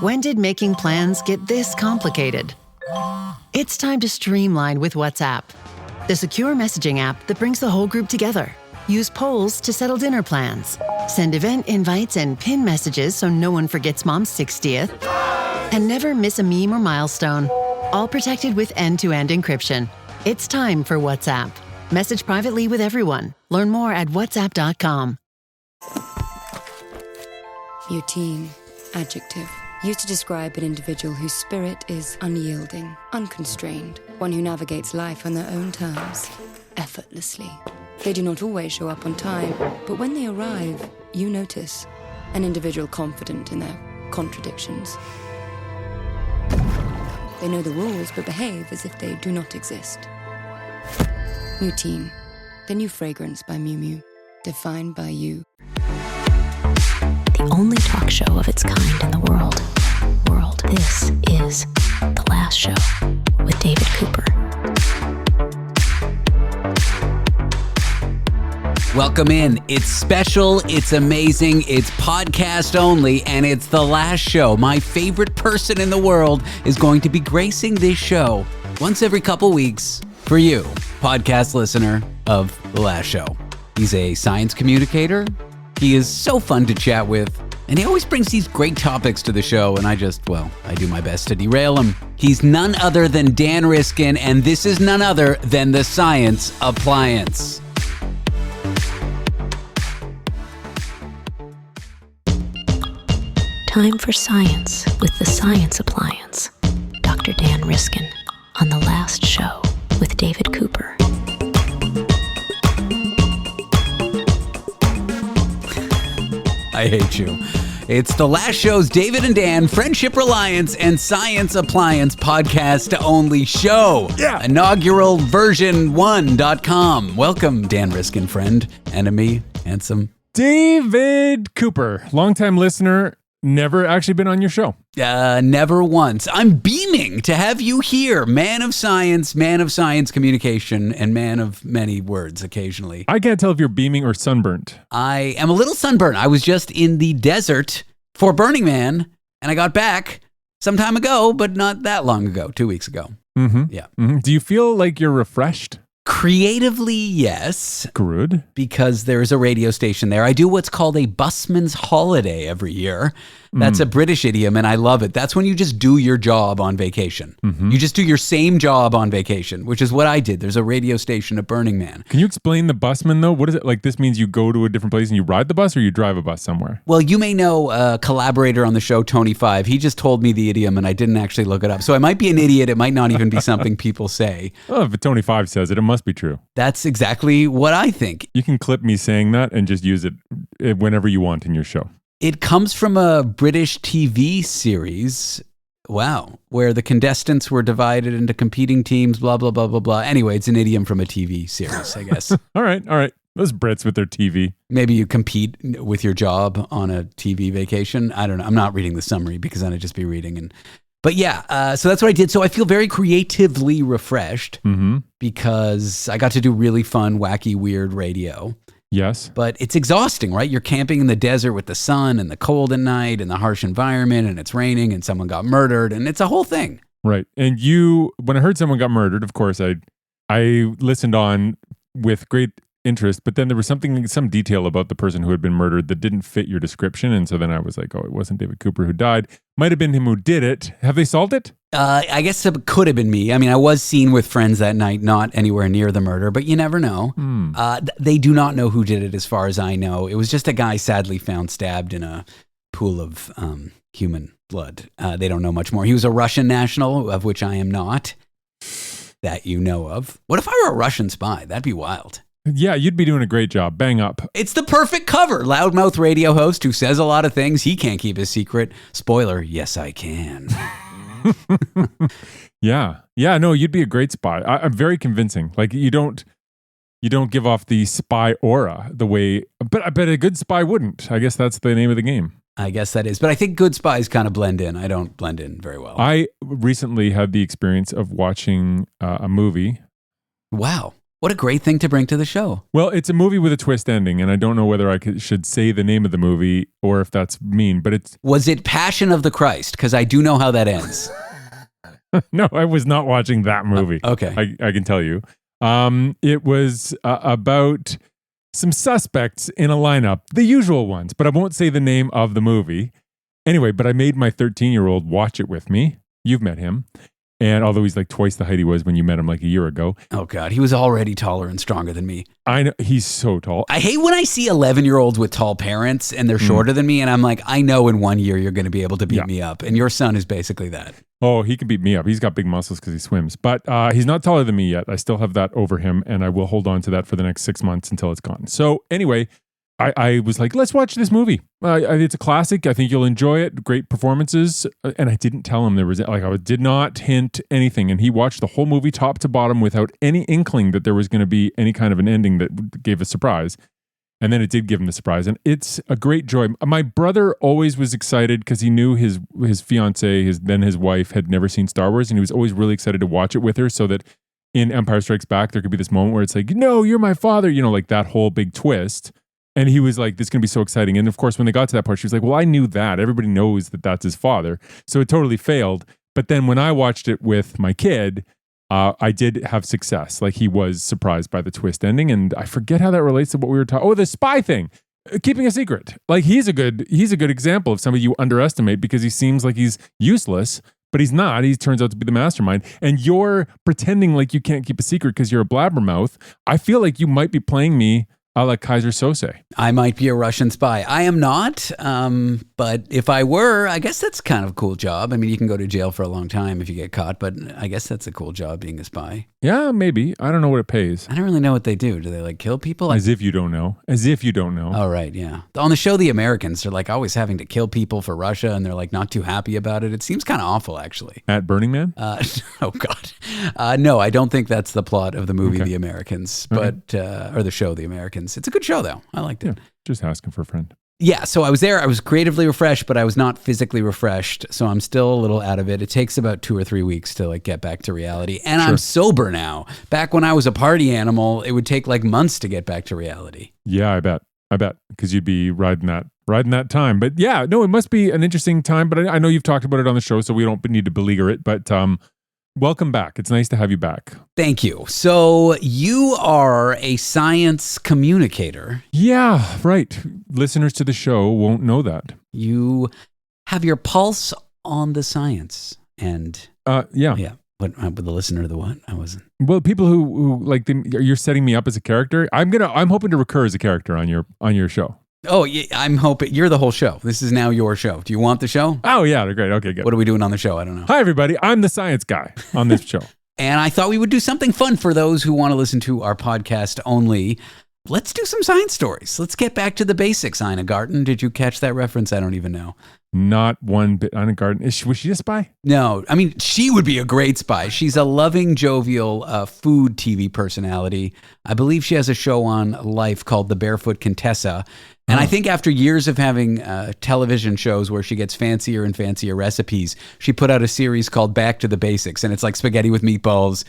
When did making plans get this complicated? It's time to streamline with WhatsApp, the secure messaging app that brings the whole group together. Use polls to settle dinner plans. Send event invites and pin messages so no one forgets Mom's 60th. And never miss a meme or milestone. All protected with end-to-end encryption. It's time for WhatsApp. Message privately with everyone. Learn more at whatsapp.com. Routine, adjective. Used to describe an individual whose spirit is unyielding, unconstrained, one who navigates life on their own terms, effortlessly. They do not always show up on time, but when they arrive, you notice an individual confident in their contradictions. They know the rules, but behave as if they do not exist. Routine, the new fragrance by Miu Miu, defined by you. The only talk show of its kind in the world. This is The Last Show with David Cooper. Welcome in. It's special, it's amazing, it's podcast only, and it's The Last Show. My favorite person in the world is going to be gracing this show once every couple weeks for you, podcast listener of The Last Show. He's a science communicator. He is so fun to chat with, and he always brings these great topics to the show, and I do my best to derail him. He's none other than Dan Riskin, and this is none other than the Science Appliance. Time for science with the Science Appliance. Dr. Dan Riskin on The Last Show with David Cooper. I hate you. It's The Last Show's David and Dan Friendship Reliance and Science Appliance podcast only show. Yeah. Inaugural version 1.com. Welcome, Dan Riskin, friend, enemy, handsome. David Cooper, longtime listener, never actually been on your show. Never once. I'm beaming to have you here. Man of science communication, and man of many words occasionally. I can't tell if you're beaming or sunburnt. I am a little sunburnt. I was just in the desert for Burning Man, and I got back some time ago, but not that long ago, 2 weeks ago. Mm-hmm. Yeah. Mm-hmm. Do you feel like you're refreshed? Creatively, yes. Good. Because there's a radio station there. I do what's called a busman's holiday every year. That's a British idiom, and I love it. That's when you just do your job on vacation. Mm-hmm. You just do your same job on vacation, which is what I did. There's a radio station at Burning Man. Can you explain the busman, though? What is it? Like, this means you go to a different place and you ride the bus, or you drive a bus somewhere? Well, you may know a collaborator on the show, Tony Five. He just told me the idiom, and I didn't actually look it up. So I might be an idiot. It might not even be something people say. Oh, if Tony Five says it, it must be true. That's exactly what I think. You can clip me saying that and just use it whenever you want in your show. It comes from a British TV series, wow, where the contestants were divided into competing teams, blah, blah, blah, blah, blah. Anyway, it's an idiom from a TV series, I guess. All right. Those Brits with their TV. Maybe you compete with your job on a TV vacation. I don't know. I'm not reading the summary because then I'd just be reading. But yeah, so that's what I did. So I feel very creatively refreshed because I got to do really fun, wacky, weird radio. Yes. But it's exhausting, right? You're camping in the desert with the sun and the cold at night and the harsh environment, and it's raining and someone got murdered, and it's a whole thing. Right. And when I heard someone got murdered, of course, I listened on with great interest, but then there was some detail about the person who had been murdered that didn't fit your description. And so then I was like, oh, it wasn't David Cooper who died. Might have been him who did it. Have they solved it? I guess it could have been me. I mean, I was seen with friends that night, not anywhere near the murder, but you never know. They do not know who did it as far as I know. It was just a guy sadly found stabbed in a pool of human blood. They don't know much more. He was a Russian national, of which I am not, that you know of. What if I were a Russian spy? That'd be wild. Yeah, you'd be doing a great job. Bang up. It's the perfect cover. Loudmouth radio host who says a lot of things. He can't keep his secret. Spoiler, yes, I can. Yeah. No, you'd be a great spy. I'm very convincing. Like, you don't give off the spy aura the way, but I bet a good spy wouldn't. I guess that's the name of the game. I guess that is. But I think good spies kind of blend in. I don't blend in very well. I recently had the experience of watching a movie. Wow. What a great thing to bring to the show. Well, it's a movie with a twist ending, and I don't know whether should say the name of the movie or if that's mean, but it's... Was it Passion of the Christ? Because I do know how that ends. No, I was not watching that movie. Okay. I can tell you. It was about some suspects in a lineup, the usual ones, but I won't say the name of the movie. Anyway, but I made my 13-year-old watch it with me. You've met him. And although he's like twice the height he was when you met him like a year ago. Oh, God. He was already taller and stronger than me. I know. He's so tall. I hate when I see 11-year-olds with tall parents and they're shorter than me. And I'm like, I know in 1 year you're going to be able to beat me up. And your son is basically that. Oh, he can beat me up. He's got big muscles because he swims. But he's not taller than me yet. I still have that over him. And I will hold on to that for the next 6 months until it's gone. So anyway, I was like, let's watch this movie. It's a classic. I think you'll enjoy it. Great performances. And I didn't tell him I did not hint anything. And he watched the whole movie top to bottom without any inkling that there was going to be any kind of an ending that gave a surprise. And then it did give him the surprise. And it's a great joy. My brother always was excited because he knew his fiance, his wife, had never seen Star Wars. And he was always really excited to watch it with her so that in Empire Strikes Back, there could be this moment where it's like, no, you're my father. Like that whole big twist. And he was like, this is going to be so exciting. And of course, when they got to that part, she was like, well, I knew that. Everybody knows that that's his father. So it totally failed. But then when I watched it with my kid, I did have success. Like he was surprised by the twist ending. And I forget how that relates to what we were talking. Oh, the spy thing. Keeping a secret. Like he's a good example of somebody you underestimate because he seems like he's useless, but he's not. He turns out to be the mastermind. And you're pretending like you can't keep a secret because you're a blabbermouth. I feel like you might be playing me a la Kaiser Sose. I might be a Russian spy. I am not, but if I were, I guess that's kind of a cool job. I mean, you can go to jail for a long time if you get caught, but I guess that's a cool job being a spy. Yeah, maybe. I don't know what it pays. I don't really know what they do. Do they like kill people? As if you don't know. As if you don't know. Oh, right, yeah. On the show The Americans, they're like always having to kill people for Russia and they're like not too happy about it. It seems kind of awful, actually. At Burning Man? Oh, God. No, I don't think that's the plot of the movie The Americans, but or the show The Americans. It's a good show, though. I liked it. Yeah, just asking for a friend. Yeah, so I was there. I was creatively refreshed, but I was not physically refreshed. So I'm still a little out of it. It takes about 2 or 3 weeks to like get back to reality. And I'm sober now. Back when I was a party animal, it would take like months to get back to reality. Yeah, I bet. Because you'd be riding that time. But yeah, no, it must be an interesting time. But I know you've talked about it on the show, so we don't need to beleaguer it. But welcome back. It's nice to have you back. Thank you. So you are a science communicator. Yeah, right. Listeners to the show won't know that. You have your pulse on the science. And yeah. But the listener, the what? I wasn't. Well, people who like you're setting me up as a character. I'm hoping to recur as a character on your show. Oh, yeah, I'm hoping you're the whole show. This is now your show. Do you want the show? Oh, yeah. Great. Okay, good. What are we doing on the show? I don't know. Hi, everybody. I'm the science guy on this show. And I thought we would do something fun for those who want to listen to our podcast only. Let's do some science stories. Let's get back to the basics, Ina Garten. Did you catch that reference? I don't even know. Not one bit. Ina Garten. Was she a spy? No. I mean, she would be a great spy. She's a loving, jovial food TV personality. I believe she has a show on Life called The Barefoot Contessa. And I think after years of having television shows where she gets fancier and fancier recipes, she put out a series called Back to the Basics. And it's like spaghetti with meatballs,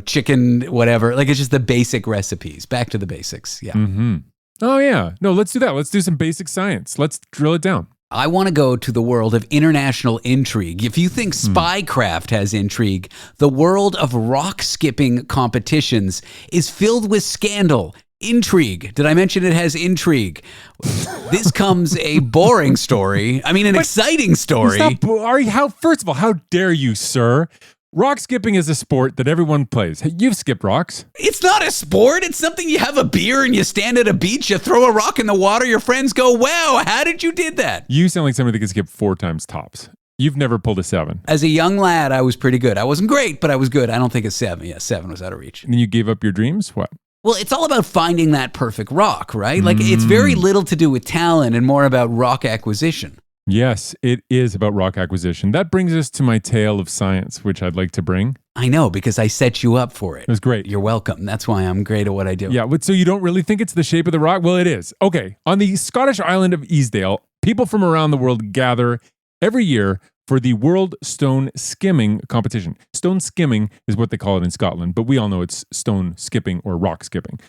chicken, whatever. Like it's just the basic recipes. Back to the basics. Yeah. Mm-hmm. Oh, yeah. No, let's do that. Let's do some basic science. Let's drill it down. I want to go to the world of international intrigue. If you think spycraft has intrigue, the world of rock skipping competitions is filled with scandal. Intrigue. Did I mention it has intrigue? This comes a boring story. I mean, an exciting story. First of all, how dare you, sir? Rock skipping is a sport that everyone plays. Hey, you've skipped rocks. It's not a sport. It's something you have a beer and you stand at a beach, you throw a rock in the water, your friends go, wow, how did you did that? You sound like somebody that can skip 4 times tops. You've never pulled a 7. As a young lad, I was pretty good. I wasn't great, but I was good. I don't think a 7. Yeah, 7 was out of reach. And then you gave up your dreams? What? Well, it's all about finding that perfect rock, right? Like it's very little to do with talent and more about rock acquisition. Yes, it is about rock acquisition. That brings us to my tale of science, which I'd like to bring. I know, because I set you up for it. It was great. You're welcome. That's why I'm great at what I do. Yeah, so you don't really think it's the shape of the rock? Well, it is. Okay, on the Scottish island of Easdale, people from around the world gather every year for the World Stone Skimming Competition. Stone skimming is what they call it in Scotland, but we all know it's stone skipping or rock skipping.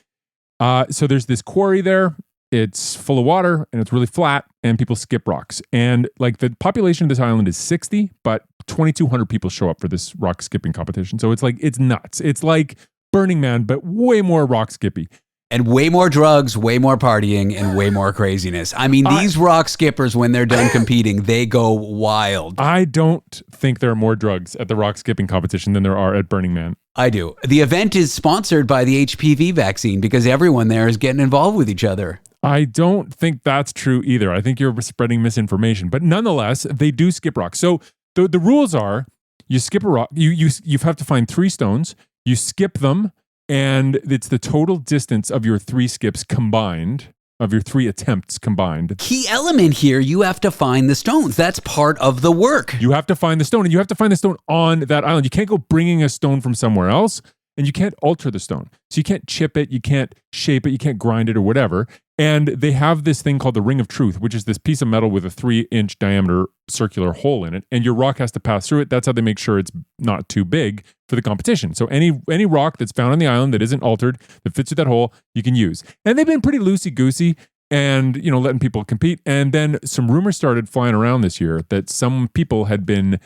So there's this quarry there. It's full of water and it's really flat and people skip rocks. And like the population of this island is 60, but 2,200 people show up for this rock skipping competition. So it's nuts. It's like Burning Man, but way more rock skippy. And way more drugs, way more partying, and way more craziness. I mean, these rock skippers, when they're done competing, they go wild. I don't think there are more drugs at the rock skipping competition than there are at Burning Man. I do. The event is sponsored by the HPV vaccine because everyone there is getting involved with each other. I don't think that's true either. I think you're spreading misinformation. But nonetheless, they do skip rocks. So the rules are you skip a rock, you have to find 3 stones, you skip them, and it's the total distance of your 3 skips combined, of your 3 attempts combined. Key element here, you have to find the stones. That's part of the work. You have to find the stone, and you have to find the stone on that island. You can't go bringing a stone from somewhere else, and you can't alter the stone. So you can't chip it, you can't shape it, you can't grind it or whatever. And they have this thing called the Ring of Truth, which is this piece of metal with a 3-inch diameter circular hole in it. And your rock has to pass through it. That's how they make sure it's not too big for the competition. So any rock that's found on the island that isn't altered, that fits through that hole, you can use. And they've been pretty loosey-goosey and, letting people compete. And then some rumors started flying around this year that some people had been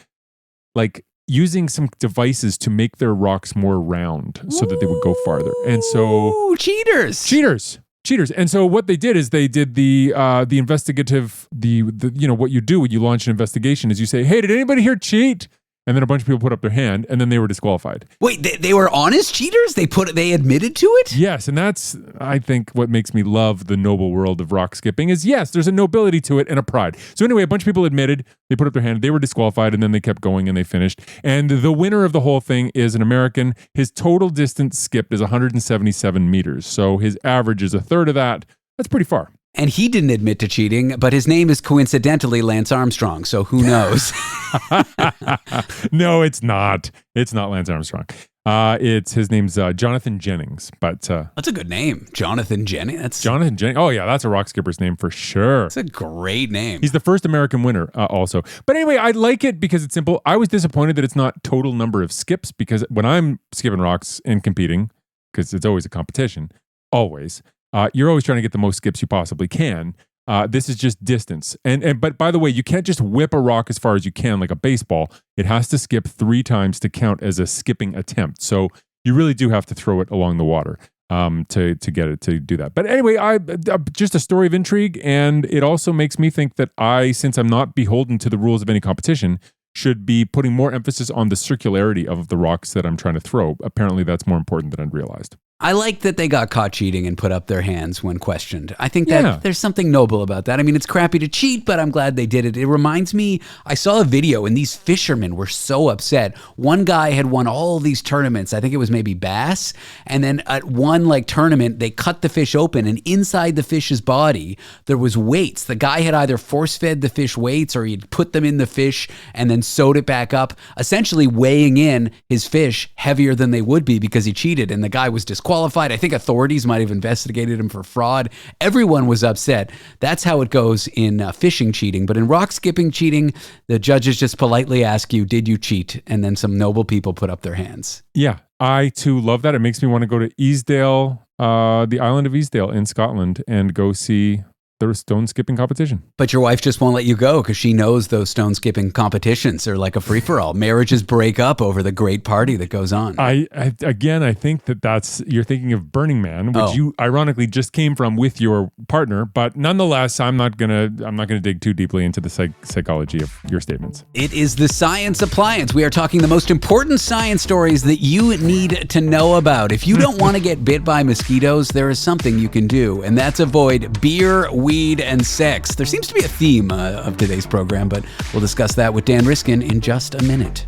like using some devices to make their rocks more round so that they would go farther. And so... Ooh, cheaters. And so what they did is they did the investigative, the what you do when you launch an investigation is you say, hey, did anybody here cheat? And then a bunch of people put up their hand and then they were disqualified. Wait, they were honest cheaters? They admitted to it? Yes. And that's, I think, what makes me love the noble world of rock skipping is, yes, there's a nobility to it and a pride. So anyway, a bunch of people admitted, they put up their hand, they were disqualified, and then they kept going and they finished. And the winner of the whole thing is an American. His total distance skipped is 177 meters. So his average is a third of that. That's pretty far. And he didn't admit to cheating, but his name is coincidentally Lance Armstrong, so who knows? No, it's not. It's not Lance Armstrong. His name's Jonathan Jennings, but that's a good name, Jonathan Jennings. Jonathan Jennings. Oh yeah, that's a rock skipper's name for sure. That's a great name. He's the first American winner, also. But anyway, I like it because it's simple. I was disappointed that it's not total number of skips because when I'm skipping rocks and competing, because it's always a competition, always. You're always trying to get the most skips you possibly can. This is just distance. But by the way, you can't just whip a rock as far as you can like a baseball. It has to skip 3 times to count as a skipping attempt. So you really do have to throw it along the water to get it to do that. But anyway, just a story of intrigue. And it also makes me think that since I'm not beholden to the rules of any competition, should be putting more emphasis on the circularity of the rocks that I'm trying to throw. Apparently, that's more important than I'd realized. I like that they got caught cheating and put up their hands when questioned. I think that there's something noble about that. I mean, it's crappy to cheat, but I'm glad they did it. It reminds me, I saw a video and these fishermen were so upset. One guy had won all these tournaments. I think it was maybe bass. And then at one tournament, they cut the fish open and inside the fish's body, there was weights. The guy had either force-fed the fish weights or he'd put them in the fish and then sewed it back up, essentially weighing in his fish heavier than they would be because he cheated. And the guy was disqualified. I think authorities might have investigated him for fraud. Everyone was upset. That's how it goes in fishing cheating. But in rock skipping cheating, the judges just politely ask you, did you cheat? And then some noble people put up their hands. Yeah, I too love that. It makes me want to go to Easdale, the island of Easdale in Scotland, and go see the stone skipping competition. But your wife just won't let you go because she knows those stone skipping competitions are like a free-for-all. Marriages break up over the great party that goes on. I think that's you're thinking of Burning Man, which you ironically just came from with your partner. But nonetheless, I'm not gonna dig too deeply into the psychology of your statements. It is the Science Appliance. We are talking the most important science stories that you need to know about. If you don't want to get bit by mosquitoes, there is something you can do, and that's avoid beer, weed, and sex. There seems to be a theme of today's program, but we'll discuss that with Dan Riskin in just a minute.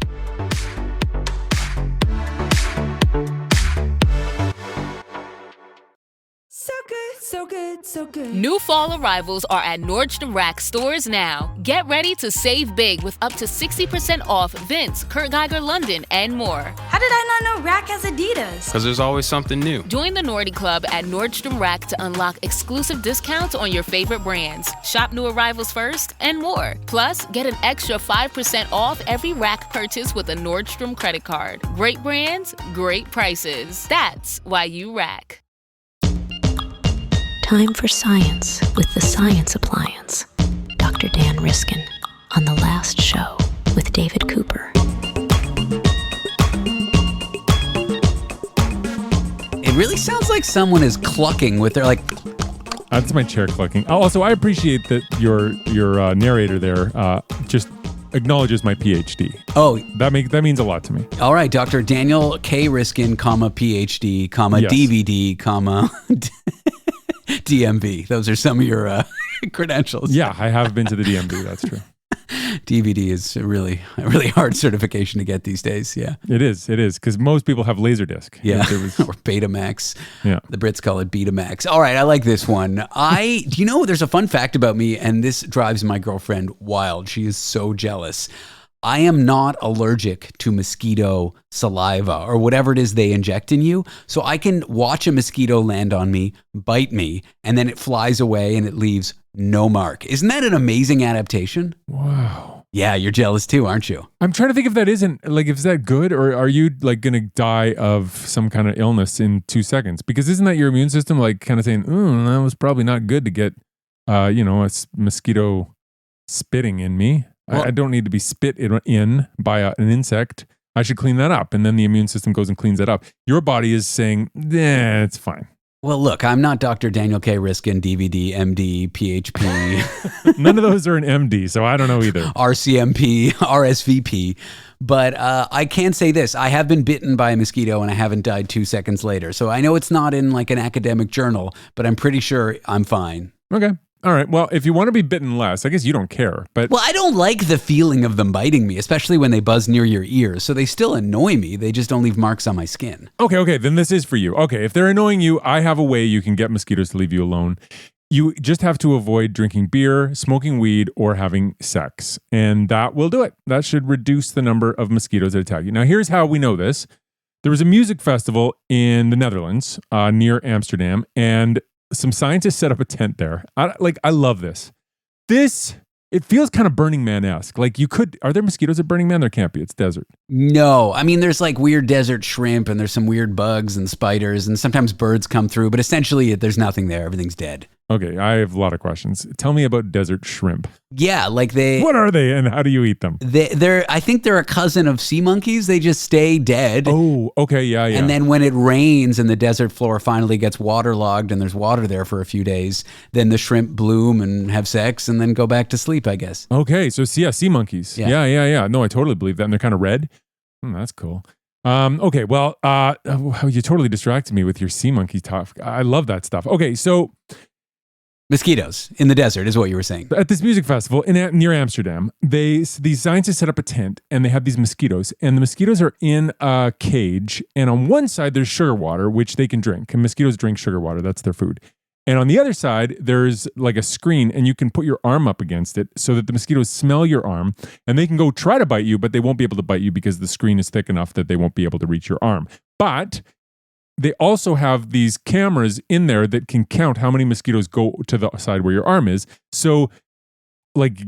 So good, so good, so good. New fall arrivals are at Nordstrom Rack stores now. Get ready to save big with up to 60% off Vince, Kurt Geiger London, and more. How did I not know Rack has Adidas? Because there's always something new. Join the Nordy Club at Nordstrom Rack to unlock exclusive discounts on your favorite brands. Shop new arrivals first and more. Plus, get an extra 5% off every Rack purchase with a Nordstrom credit card. Great brands, great prices. That's why you Rack. Time for science with the Science Appliance. Dr. Dan Riskin on The Last Show with David Cooper. It really sounds like someone is clucking with their That's my chair clucking. Also, I appreciate that your narrator there just acknowledges my PhD. Oh, that means a lot to me. All right, Dr. Daniel K. Riskin, PhD, Yes. DVD, DMV. Those are some of your credentials. Yeah, I have been to the DMV. That's true. DVD is a really hard certification to get these days. Yeah, It is, because most people have Laserdisc. yeah, There was- or Betamax. Yeah. The Brits call it Betamax. All right, I like this one. Do you know there's a fun fact about me, and this drives my girlfriend wild. She is so jealous. I am not allergic to mosquito saliva or whatever it is they inject in you. So I can watch a mosquito land on me, bite me, and then it flies away and it leaves no mark. Isn't that an amazing adaptation? Wow. Yeah, you're jealous too, aren't you? I'm trying to think if that isn't, is that good, or are you going to die of some kind of illness in 2 seconds? Because isn't that your immune system kind of saying, that was probably not good to get, a mosquito spitting in me. Well, I don't need to be spit in by an insect. I should clean that up. And then the immune system goes and cleans that up. Your body is saying, it's fine. Well, look, I'm not Dr. Daniel K. Riskin, DVD, MD, PHP, None of those are an MD, so I don't know either. RCMP, RSVP. But I can say this. I have been bitten by a mosquito and I haven't died 2 seconds later. So I know it's not in an academic journal, but I'm pretty sure I'm fine. Okay. All right. Well, if you want to be bitten less, I guess you don't care. But Well, I don't like the feeling of them biting me, especially when they buzz near your ears. So they still annoy me. They just don't leave marks on my skin. Okay, then this is for you. Okay, if they're annoying you, I have a way you can get mosquitoes to leave you alone. You just have to avoid drinking beer, smoking weed, or having sex. And that will do it. That should reduce the number of mosquitoes that attack you. Now, here's how we know this. There was a music festival in the Netherlands near Amsterdam, and some scientists set up a tent there. I love this. It feels kind of Burning Man-esque. Are there mosquitoes at Burning Man? There can't be. It's desert. No, I mean, there's weird desert shrimp and there's some weird bugs and spiders and sometimes birds come through, but essentially there's nothing there. Everything's dead. Okay, I have a lot of questions. Tell me about desert shrimp. Yeah, What are they and how do you eat them? I think they're a cousin of sea monkeys. They just stay dead. Oh, okay, yeah. And then when it rains and the desert floor finally gets waterlogged and there's water there for a few days, then the shrimp bloom and have sex and then go back to sleep, I guess. Okay, so sea monkeys. Yeah. No, I totally believe that. And they're kind of red. That's cool. Okay, well, you totally distracted me with your sea monkey talk. I love that stuff. Okay, so mosquitoes in the desert is what you were saying. At this music festival near Amsterdam, these scientists set up a tent and they have these mosquitoes, and the mosquitoes are in a cage, and on one side there's sugar water, which they can drink, and mosquitoes drink sugar water. That's their food. And on the other side, there's a screen, and you can put your arm up against it so that the mosquitoes smell your arm, and they can go try to bite you, but they won't be able to bite you because the screen is thick enough that they won't be able to reach your arm. But they also have these cameras in there that can count how many mosquitoes go to the side where your arm is. So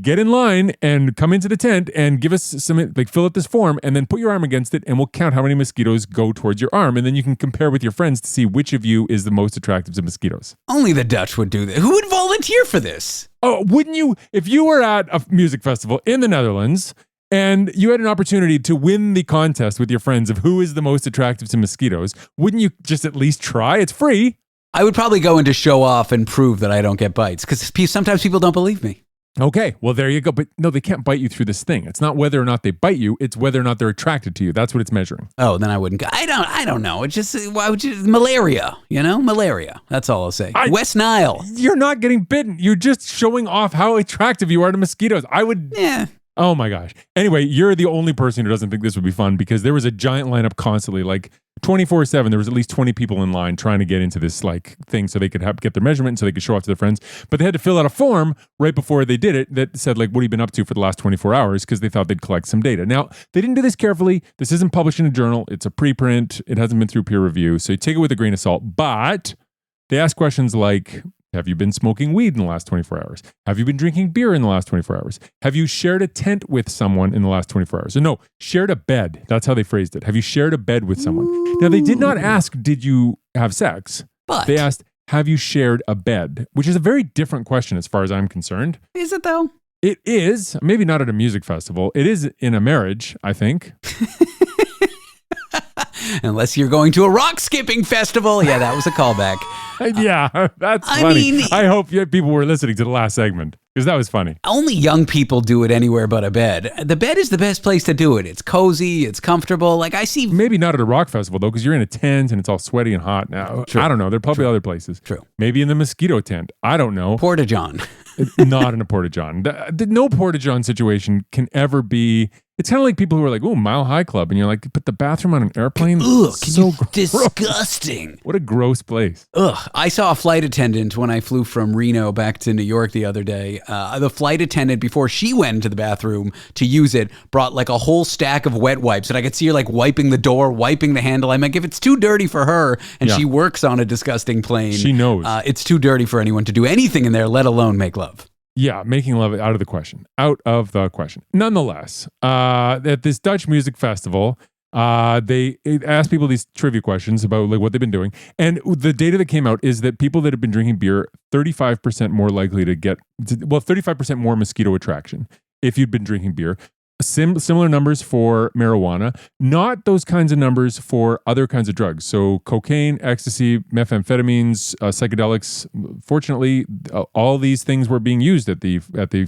get in line and come into the tent and give us some, fill out this form and then put your arm against it and we'll count how many mosquitoes go towards your arm. And then you can compare with your friends to see which of you is the most attractive to mosquitoes. Only the Dutch would do that. Who would volunteer for this? Oh, wouldn't you? If you were at a music festival in the Netherlands and you had an opportunity to win the contest with your friends of who is the most attractive to mosquitoes, wouldn't you just at least try? It's free. I would probably go in to show off and prove that I don't get bites because sometimes people don't believe me. Okay, well, there you go. But no, they can't bite you through this thing. It's not whether or not they bite you. It's whether or not they're attracted to you. That's what it's measuring. Oh, then I wouldn't go. I don't know. It's just, why would you? Malaria, Malaria. That's all I'll say. West Nile. You're not getting bitten. You're just showing off how attractive you are to mosquitoes. I would. Yeah. Oh my gosh. Anyway, you're the only person who doesn't think this would be fun because there was a giant lineup constantly, like 24/7. There was at least 20 people in line trying to get into this like thing so they could get their measurement and so they could show off to their friends. But they had to fill out a form right before they did it that said like, what have you been up to for the last 24 hours? Because they thought they'd collect some data. Now, they didn't do this carefully. This isn't published in a journal. It's a preprint. It hasn't been through peer review. So you take it with a grain of salt. But they ask questions like, have you been smoking weed in the last 24 hours? Have you been drinking beer in the last 24 hours? Have you shared a tent with someone in the last 24 hours? No, shared a bed. That's how they phrased it. Have you shared a bed with someone? Ooh. Now, they did not ask, did you have sex? But they asked, have you shared a bed? Which is a very different question as far as I'm concerned. Is it though? It is. Maybe not at a music festival. It is in a marriage, I think. Unless you're going to a rock skipping festival. Yeah, that was a callback. Yeah, that's funny. I hope people were listening to the last segment because that was funny. Only young people do it anywhere but a bed. The bed is the best place to do it. It's cozy. It's comfortable. Like I see. Maybe not at a rock festival though because you're in a tent and it's all sweaty and hot now. True. I don't know. There are probably other places. True. Maybe in the Mosquito tent. I don't know. Porta-John. Not in a Porta-John. No Porta-John situation can ever be. It's kind of like people who are like, "Oh, Mile High Club," and you're like, "Put the bathroom on an airplane." Ugh, disgusting. What a gross place. Ugh. I saw a flight attendant when I flew from Reno back to New York the other day. The flight attendant, before she went into the bathroom to use it, brought like a whole stack of wet wipes, and I could see her like wiping the door, wiping the handle. I'm like, if it's too dirty for her, and she works on a disgusting plane, she knows it's too dirty for anyone to do anything in there, let alone make love. Yeah, making love out of the question. Out of the question. Nonetheless, at this Dutch music festival, they asked people these trivia questions about like what they've been doing. And the data that came out is that people that have been drinking beer, 35% more likely to get, 35% more mosquito attraction if you'd been drinking beer. Similar numbers for marijuana, not those kinds of numbers for other kinds of drugs. So cocaine, ecstasy, methamphetamines, psychedelics. Fortunately, all these things were being used at the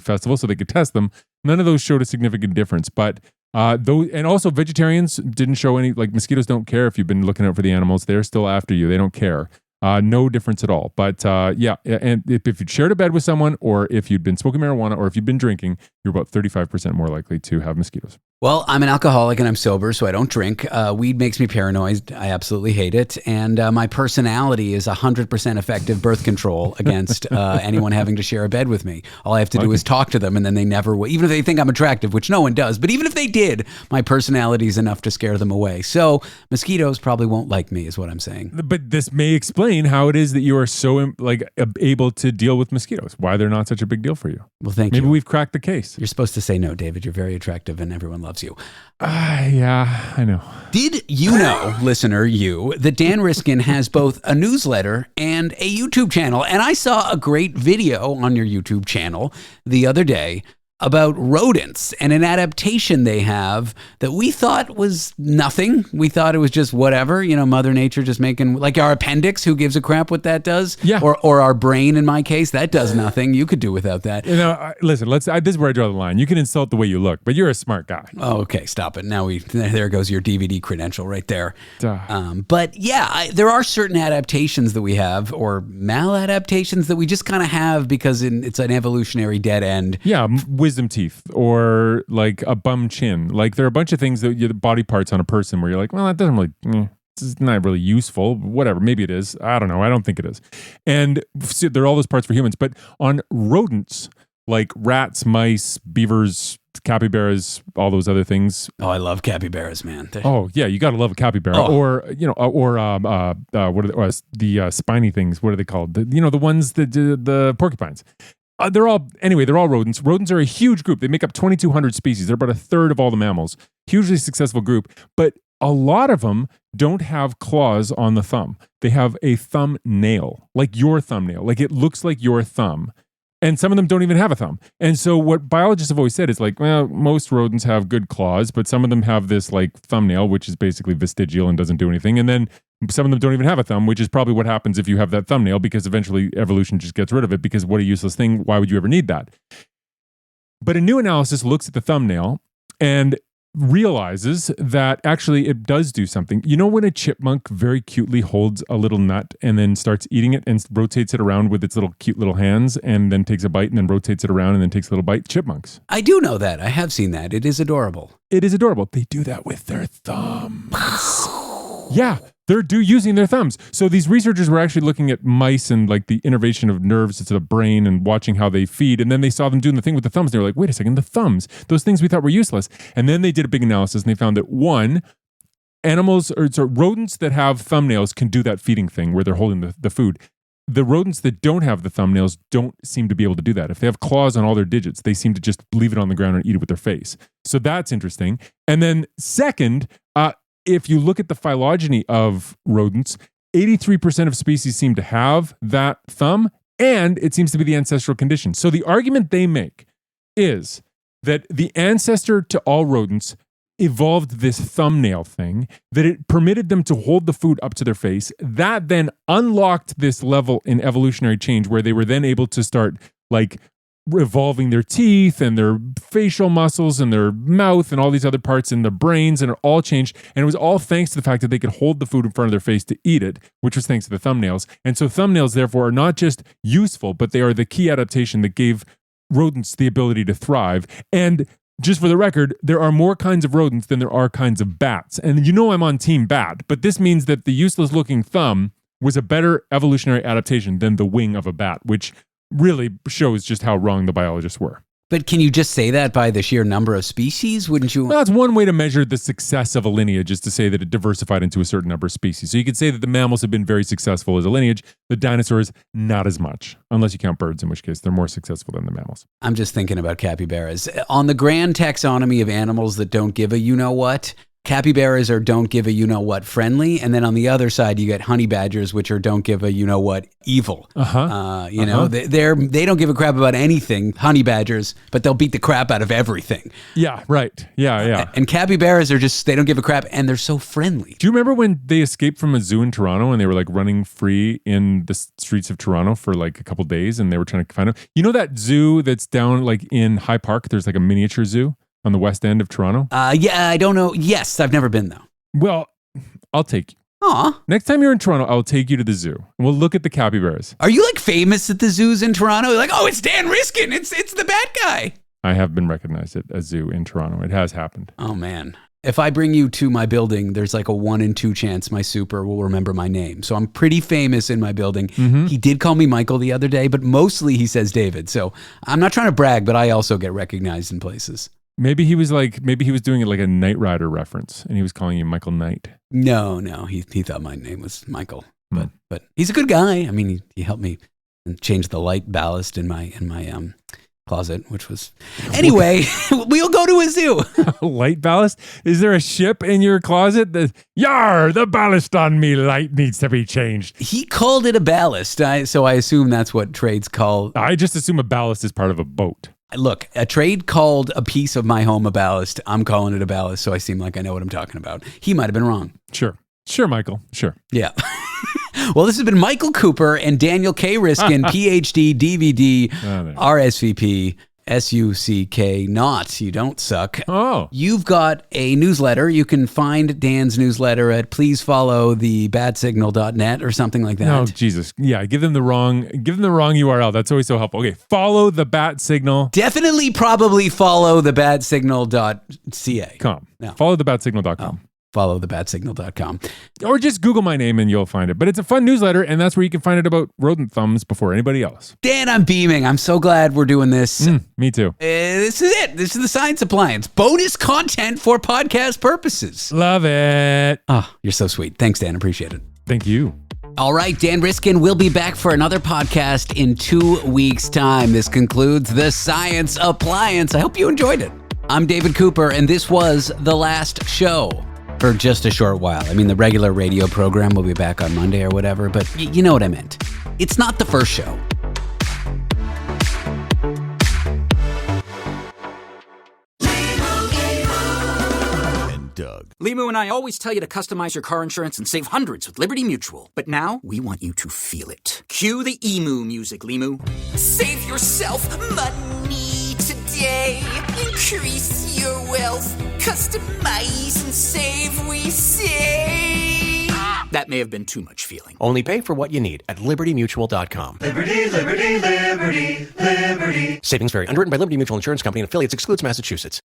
festival, so they could test them. None of those showed a significant difference, but those, and also vegetarians didn't show any. Like mosquitoes don't care if you've been looking out for the animals; they're still after you. They don't care. No difference at all. But yeah, and if you'd shared a bed with someone, or if you'd been smoking marijuana, or if you'd been drinking, you're about 35% more likely to have mosquitoes. Well, I'm an alcoholic and I'm sober, so I don't drink. Weed makes me paranoid. I absolutely hate it. And my personality is 100% effective birth control against anyone having to share a bed with me. All I have to do is talk to them, and then they never will. Even if they think I'm attractive, which no one does, but even if they did, my personality is enough to scare them away. So mosquitoes probably won't like me, is what I'm saying. But this may explain how it is that you are so able to deal with mosquitoes, why they're not such a big deal for you. Well, thank you. Maybe we've cracked the case. You're supposed to say no, David. You're very attractive and everyone loves you. Yeah, I know. Did you know, listener, that Dan Riskin has both a newsletter and a YouTube channel? And I saw a great video on your YouTube channel the other day about rodents and an adaptation they have that we thought was nothing. We thought it was just whatever, Mother Nature just making, like our appendix, who gives a crap what that does? Yeah. Or our brain, in my case, that does nothing. You could do without that. Listen, this is where I draw the line. You can insult the way you look, but you're a smart guy. Oh, okay, stop it. Now there goes your DVD credential right there. But yeah, there are certain adaptations that we have, or maladaptations that we just kind of have because it's an evolutionary dead end. Yeah, wisdom teeth, or like a bum chin. Like there are a bunch of things that the body parts on a person where you're like, well, that doesn't really, it's not really useful. Whatever, maybe it is. I don't know. I don't think it is. And there are all those parts for humans, but on rodents like rats, mice, beavers, capybaras, all those other things. Oh, I love capybaras, man. Oh yeah, you gotta love a capybara. Or what are the spiny things? What are they called? The ones that the porcupines. They're all rodents. Rodents are a huge group. They make up 2,200 species. They're about a third of all the mammals. Hugely successful group. But a lot of them don't have claws on the thumb. They have a thumbnail, like your thumbnail. Like it looks like your thumb. And some of them don't even have a thumb. And so what biologists have always said is like, well, most rodents have good claws, but some of them have this like thumbnail, which is basically vestigial and doesn't do anything. And then some of them don't even have a thumb, which is probably what happens if you have that thumbnail, because eventually evolution just gets rid of it, because what a useless thing. Why would you ever need that? But a new analysis looks at the thumbnail, and realizes that actually it does do something. You know when a chipmunk very cutely holds a little nut and then starts eating it and rotates it around with its little cute little hands and then takes a bite and then rotates it around and then takes a little bite? Chipmunks. I do know that. I have seen that. It is adorable. It is adorable. They do that with their thumbs. Yeah, they're using their thumbs. So these researchers were actually looking at mice and like the innervation of nerves to the brain and watching how they feed. And then they saw them doing the thing with the thumbs. They were like, wait a second, the thumbs, those things we thought were useless. And then they did a big analysis and they found that rodents that have thumbnails can do that feeding thing where they're holding the food. The rodents that don't have the thumbnails don't seem to be able to do that. If they have claws on all their digits, they seem to just leave it on the ground and eat it with their face. So that's interesting. And then second, if you look at the phylogeny of rodents, 83% of species seem to have that thumb, and it seems to be the ancestral condition. So the argument they make is that the ancestor to all rodents evolved this thumbnail thing, that it permitted them to hold the food up to their face. That then unlocked this level in evolutionary change where they were then able to start like evolving their teeth and their facial muscles and their mouth and all these other parts in their brains, and it all changed. And it was all thanks to the fact that they could hold the food in front of their face to eat it, which was thanks to the thumbnails. And so thumbnails, therefore, are not just useful, but they are the key adaptation that gave rodents the ability to thrive. And just for the record, there are more kinds of rodents than there are kinds of bats. And you know I'm on team bat, but this means that the useless looking thumb was a better evolutionary adaptation than the wing of a bat, which really shows just how wrong the biologists were. But can you just say that by the sheer number of species? Wouldn't you? Well, that's one way to measure the success of a lineage, is to say that it diversified into a certain number of species. So you could say that the mammals have been very successful as a lineage, the dinosaurs, not as much, unless you count birds, in which case they're more successful than the mammals. I'm just thinking about capybaras. On the grand taxonomy of animals that don't give a you-know-what, capybaras are don't give a you-know-what friendly, and then on the other side you get honey badgers, which are don't give a you-know-what evil. Know, they don't give a crap about anything, honey badgers, but they'll beat the crap out of everything. Yeah, right. Yeah. And capybaras are just, they don't give a crap, and they're so friendly. Do you remember when they escaped from a zoo in Toronto and they were like running free in the streets of Toronto for like a couple days and they were trying to find them? You know that zoo that's down like in High Park? There's like a miniature zoo on the west end of Toronto? Yeah, I don't know. Yes, I've never been though. Well, I'll take you. Aw. Next time you're in Toronto, I'll take you to the zoo. And we'll look at the capybaras. Are you like famous at the zoos in Toronto? You're like, oh, it's Dan Riskin. It's the bad guy. I have been recognized at a zoo in Toronto. It has happened. Oh, man. If I bring you to my building, there's like a 1 in 2 chance my super will remember my name. So I'm pretty famous in my building. Mm-hmm. He did call me Michael the other day, but mostly he says David. So I'm not trying to brag, but I also get recognized in places. Maybe he was doing it like a Knight Rider reference and he was calling you Michael Knight. No, he thought my name was Michael, but he's a good guy. I mean, he helped me change the light ballast in my closet, which was, anyway, we'll go to a zoo. Light ballast? Is there a ship in your closet? The ballast on me light needs to be changed. He called it a ballast. So I assume that's what trades call. I just assume a ballast is part of a boat. Look, a trade called a piece of my home a ballast. I'm calling it a ballast, so I seem like I know what I'm talking about. He might have been wrong. Sure, Michael. Sure. Yeah. Well, this has been Michael Cooper and Daniel K. Riskin, PhD, DVD, RSVP, SUCK, not. You don't suck. Oh. You've got a newsletter. You can find Dan's newsletter at pleasefollowthebatsignal.net or something like that. Oh, Jesus. Yeah, give them the wrong URL. That's always so helpful. Okay, follow the Bat Signal. Definitely probably follow thebatsignal.ca. No. Follow thebatsignal.com. Follow thebatsignal.com. Or just Google my name and you'll find it. But it's a fun newsletter, and that's where you can find it about rodent thumbs before anybody else. Dan, I'm beaming. I'm so glad we're doing this. Me too. This is it. This is the Science Appliance. Bonus content for podcast purposes. Love it. Oh, you're so sweet. Thanks, Dan. Appreciate it. Thank you. All right, Dan Riskin will be back for another podcast in 2 weeks' time. This concludes the Science Appliance. I hope you enjoyed it. I'm David Cooper, and this was The Last Show. For just a short while. I mean, the regular radio program will be back on Monday or whatever, but you know what I meant. It's not the first show. Doug. Limu and I always tell you to customize your car insurance and save hundreds with Liberty Mutual. But now, we want you to feel it. Cue the emu music, Limu. Save yourself money today. Increase your wealth, customize and save, we say. That may have been too much feeling. Only pay for what you need at libertymutual.com. Liberty, liberty, liberty, liberty. Savings vary. Underwritten by Liberty Mutual Insurance Company and affiliates. Excludes Massachusetts.